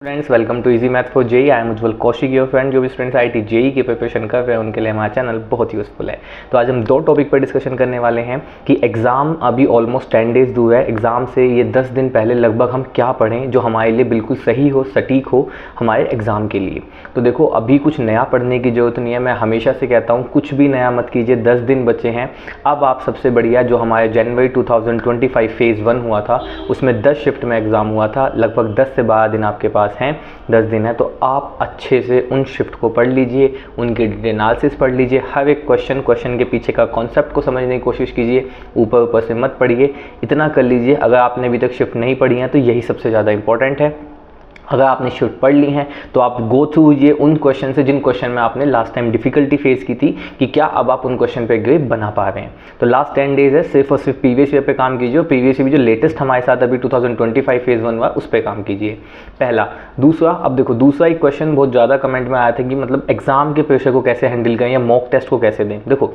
Friends welcome to easy math for JEE. I am Ujjwal Kaushik your friend. जो भी students IIT JEE की preparation कर रहे हैं उनके लिए हमारा चैनल बहुत यूजफुल है। तो आज हम दो टॉपिक पर डिस्कशन करने वाले हैं कि एग्ज़ाम अभी ऑलमोस्ट 10 डेज दूर है। एग्ज़ाम से ये 10 दिन पहले लगभग हम क्या पढ़ें जो हमारे लिए बिल्कुल सही हो, सटीक हो हमारे एग्ज़ाम के लिए। तो देखो, अभी कुछ नया पढ़ने की ज़रूरत नहीं है। मैं हमेशा से कहता हूँ कुछ भी नया मत कीजिए। 10 दिन बचे हैं। अब आप सबसे बढ़िया जो हमारे जनवरी 2025 फेज़ 1 हुआ था उसमें 10 शिफ्ट में एग्ज़ाम हुआ था। लगभग 10 से 12 दिन आपके पास हैं, 10 दिन है। तो आप अच्छे से उन शिफ्ट को पढ़ लीजिए, उनके एनालिसिस पढ़ लीजिए, हर एक क्वेश्चन के पीछे का कॉन्सेप्ट को समझने की कोशिश कीजिए। ऊपर से मत पढ़िए, इतना कर लीजिए। अगर आपने अभी तक शिफ्ट नहीं पढ़ी है तो यही सबसे ज़्यादा इंपॉर्टेंट है। अगर आपने शिफ्ट पढ़ ली हैं तो आप गो थ्रू कीजिए उन क्वेश्चन से जिन क्वेश्चन में आपने लास्ट टाइम डिफिकल्टी फेस की थी कि क्या अब आप उन क्वेश्चन पे ग्रेड बना पा रहे हैं। तो लास्ट 10 डेज है, सिर्फ और सिर्फ प्रीवियस ईयर पे काम कीजिए और प्रीवियस ईयर भी जो लेटेस्ट हमारे साथ अभी 2025 फेज़ 1 हुआ उस पर काम कीजिए। पहला। दूसरा, अब देखो दूसरा एक क्वेश्चन बहुत ज़्यादा कमेंट में आया था कि मतलब एग्जाम के प्रेशर को कैसे हैंडल करें या मॉक टेस्ट को कैसे दें। देखो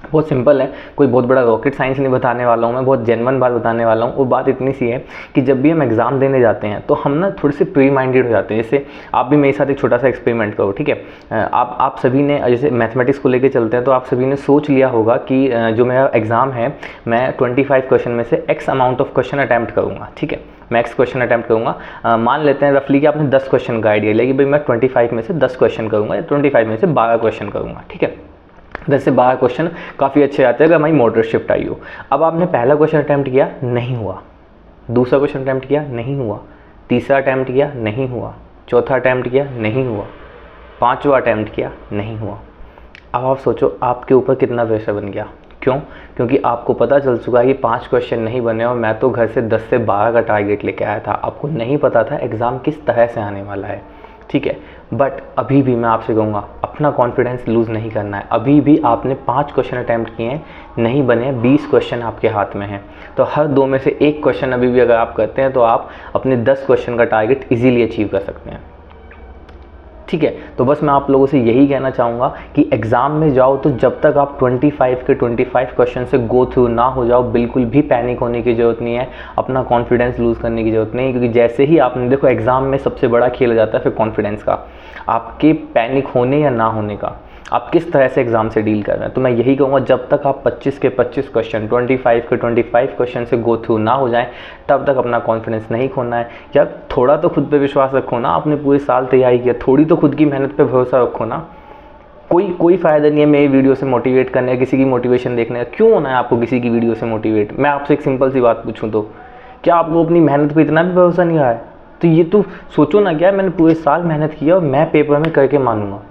बहुत सिंपल है, कोई बहुत बड़ा रॉकेट साइंस नहीं बताने वाला हूँ मैं, बहुत जेन्युइन बात बताने वाला हूँ। वो बात इतनी सी है कि जब भी हम एग्ज़ाम देने जाते हैं तो हम ना थोड़े से प्री माइंडेड हो जाते हैं। जैसे आप भी मेरे साथ एक छोटा सा एक्सपेरिमेंट करो, ठीक है। आप सभी ने, जैसे मैथमेटिक्स को लेकर चलते हैं तो आप सभी ने सोच लिया होगा कि जो मेरा एग्ज़ाम है मैं 25 क्वेश्चन में से x amount of question attempt करूँगा, ठीक है। मैं एक्स क्वेश्चन अटैम्प्ट करूँगा। मान लेते हैं रफली कि आपने 10 क्वेश्चन का आइडिया लिया कि भाई मैं 25 में से 10 क्वेश्चन करूँगा या 25 में से 12 क्वेश्चन करूँगा, ठीक है। 10 से 12 क्वेश्चन काफ़ी अच्छे आते हैं अगर हमारी मॉडरेट शिफ्ट आई हो। अब आपने पहला क्वेश्चन अटैम्प्ट किया, नहीं हुआ। दूसरा क्वेश्चन अटैम्प्ट किया, नहीं हुआ। तीसरा अटैम्प्ट किया, नहीं हुआ। चौथा अटैम्प्ट किया, नहीं हुआ। पांचवा अटैम्प्ट किया, नहीं हुआ। अब आप सोचो आपके ऊपर कितना प्रेशर बन गया। क्यों? क्योंकि आपको पता चल चुका है कि 5 क्वेश्चन नहीं बने और मैं तो घर से 10 से 12 का टारगेट लेके आया था। आपको नहीं पता था एग्ज़ाम किस तरह से आने वाला है, ठीक है। बट अभी भी मैं आपसे कहूँगा अपना कॉन्फिडेंस लूज़ नहीं करना है। अभी भी आपने 5 क्वेश्चन अटैम्प्ट किए हैं, नहीं बने, 20 क्वेश्चन आपके हाथ में हैं। तो हर 2 में से 1 क्वेश्चन अभी भी अगर आप करते हैं तो आप अपने 10 क्वेश्चन का टारगेट इजीली अचीव कर सकते हैं, ठीक है। तो बस मैं आप लोगों से यही कहना चाहूँगा कि एग्ज़ाम में जाओ तो जब तक आप 25 क्वेश्चन से गो थ्रू ना हो जाओ, बिल्कुल भी पैनिक होने की ज़रूरत नहीं है। अपना कॉन्फिडेंस लूज़ करने की ज़रूरत नहीं, क्योंकि जैसे ही आपने, देखो एग्ज़ाम में सबसे बड़ा खेल हो जाता है फिर कॉन्फिडेंस का, आपके पैनिक होने या ना होने का, आप किस तरह से एग्ज़ाम से डील कर रहे हैं। तो मैं यही कहूँगा जब तक आप 25 के 25 क्वेश्चन, 25 क्वेश्चन से गो थ्रू ना हो जाएं तब तक अपना कॉन्फिडेंस नहीं खोना है। या थोड़ा तो खुद पे विश्वास रखो ना, आपने पूरे साल तैयारी किया, थोड़ी तो खुद की मेहनत पे भरोसा रखो ना। कोई फ़ायदा नहीं है मेरी वीडियो से मोटिवेट करने का, किसी की मोटिवेशन देखने का। क्यों होना है आपको किसी की वीडियो से मोटिवेट? मैं आपसे एक सिंपल सी बात पूछूँ तो क्या आपको अपनी मेहनत पर इतना भी भरोसा नहीं रहा है? तो ये तो सोचो ना, क्या मैंने पूरे साल मेहनत किया और मैं पेपर में करके मानूंगा,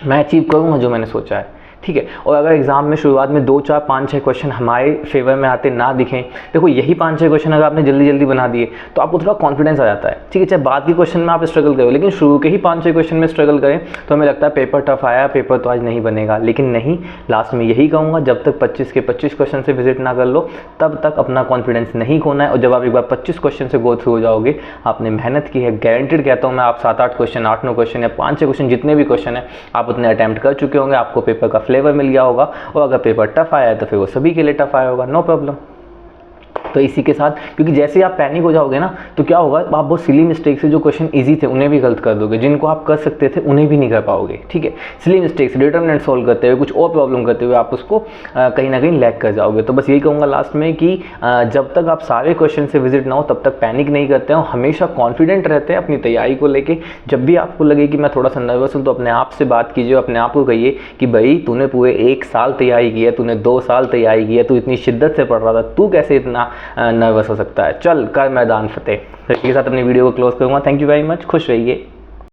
मैं अचीव करूँगा जो मैंने सोचा है, ठीक है। और अगर एग्जाम में शुरुआत में 2, 4, 5, 6 क्वेश्चन हमारे फेवर में आते ना दिखें, देखो यही 5, 6 क्वेश्चन अगर आपने जल्दी जल्दी बना दिए तो आपको थोड़ा कॉन्फिडेंस आ जाता है, ठीक है। चाहे बाद के क्वेश्चन में आप स्ट्रगल करो, लेकिन शुरू के ही 5, 6 क्वेश्चन में स्ट्रगल करें तो हमें लगता है पेपर टफ आया, पेपर तो आज नहीं बनेगा। लेकिन नहीं, लास्ट में यही कहूँगा जब तक 25 के 25 क्वेश्चन से विजिट ना कर लो तब तक अपना कॉन्फिडेंस नहीं खोना है। और जब आप एक बार 25 क्वेश्चन से गो थ्रू हो जाओगे, आपने मेहनत की है, गारंटेड कहता हूँ मैं, आप 7-8 क्वेश्चन, 8-9 क्वेश्चन या 5-6 क्वेश्चन जितने भी क्वेश्चन है आप उतने अटैम्प्ट कर चुके होंगे, आपको पेपर का फ्लेवर मिल गया होगा। और अगर पेपर टफ आया है तो फिर वो सभी के लिए टफ आया होगा, नो प्रॉब्लम। तो इसी के साथ, क्योंकि जैसे ही आप पैनिक हो जाओगे ना तो क्या होगा, आप बहुत सिली मिस्टेक से जो क्वेश्चन इजी थे उन्हें भी गलत कर दोगे, जिनको आप कर सकते थे उन्हें भी नहीं कर पाओगे, ठीक है। सिली मिस्टेक से डिटरमिनेंट सॉल्व करते हुए, कुछ और प्रॉब्लम करते हुए आप उसको कहीं ना कहीं लैग कर जाओगे। तो बस यही कहूँगा लास्ट में कि जब तक आप सारे क्वेश्चन से विजिट ना हो तब तक पैनिक नहीं करते हो, हमेशा कॉन्फिडेंट रहते हैं अपनी तैयारी को लेके। जब भी आपको लगे कि मैं थोड़ा सा नर्वस हूँ तो अपने आप से बात कीजिए, अपने आप को कहिए कि भाई तूने पूरे 1 साल तैयारी की है, तूने 2 साल तैयारी की है, तू इतनी शिद्दत से पढ़ रहा था, तू कैसे इतना नर्वस हो सकता है, चल कर मैदान फतेह। तो इसके साथ अपनी वीडियो को क्लोज करूँगा। थैंक यू वेरी मच, खुश रहिए।